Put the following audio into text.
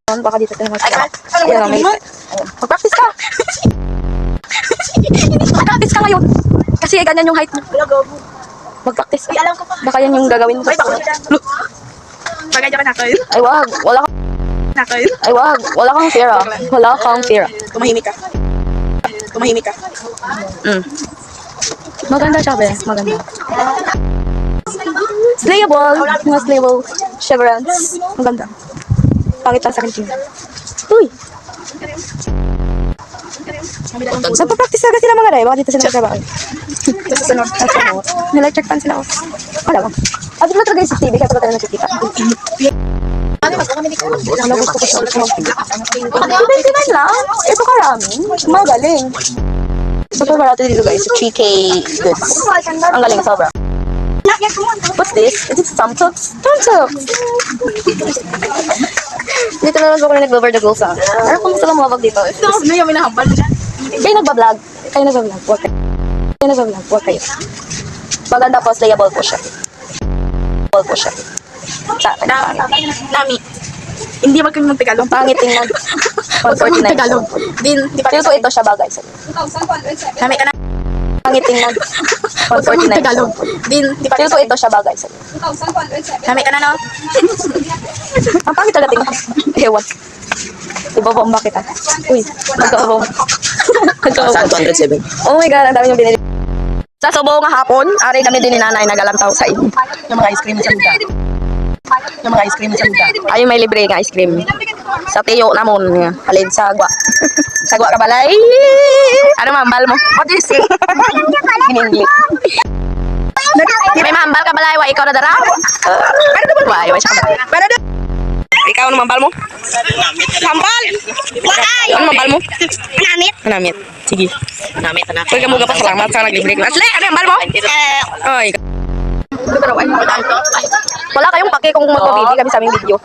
Baka dito tayo mag-practice ka. Mag-practice ka ngayon. Kasi ganyan yung height mo. Mag-practice ka. Baka yan yung gagawin mo. Bagay ka na kayo. Ay wag, wala kang Ay wag, wala kang fear. Wala kang fear. Tumahimik ka. Tumahimik ka. Maganda siya, be. Maganda. Slayable. Mga slayable chevrons. Maganda. Pangit lang sa akin. Uy! Nagpa-practice talaga sila mga ray. Baka dito sila magtrabaho. Nag-electric fan sila. Wala ba? At dito talaga yung CCTV. Kaya talaga tayo nakikita. Ano gusto ko siya? 29 lang? Ito karami. Magaling. Super barato dito guys. 3K goods. Ang galing sobra. What's this? Is it Tumtuks? Tumtuks! Dito na lang ako na nag-over the goals Ano kung gusto lang mabag dito? Ano yung minahambal dyan? Kayo nagbablog. Kayo nagbablog. Huwag kayo. Kayo nagbablog. Huwag kayo. Maganda po. Slayable po siya. Slayable po siya. Sa akin. Nami. Hindi ba kayo mag-Tagalog? Pangit tingnan. 149. Tagalog. Din, di pa Feel ko ito siya bagay sa'yo. Nami ka na. Pangit tingnan. 149. Tagalog. Din, di pa Feel ko ito siya bagay sa'yo. Nami ka na, no? Ang pangit talaga tingnan. Ewan. Ibabomba kita. Uy, magkabomba. Magkabomba. 207. Oh my God, ang dami yung binili. Sa subo nga hapon, ari kami din ni nanay nagalantaw sa inyo. Yung mga ice cream sa muka. Yung mga ice cream sa muka. Ay, may libre nga ice cream. Sa tiyo namon, halid sagwa. Sagwa ka balay. Ano mambal mo? What do you say? In English. May mambal ka balay, wa ikaw na dara? Wa, wa siya ka balay. Ikaw ano mambal mo? Mambal! Ano mambal mo? Namit. Namit. Sige. Namit na. Pwede ka mo kapasalamat sa naglibre. Asle, ano mambal mo? Oy. Wala kayong pake kung magpapili kami sa aming video.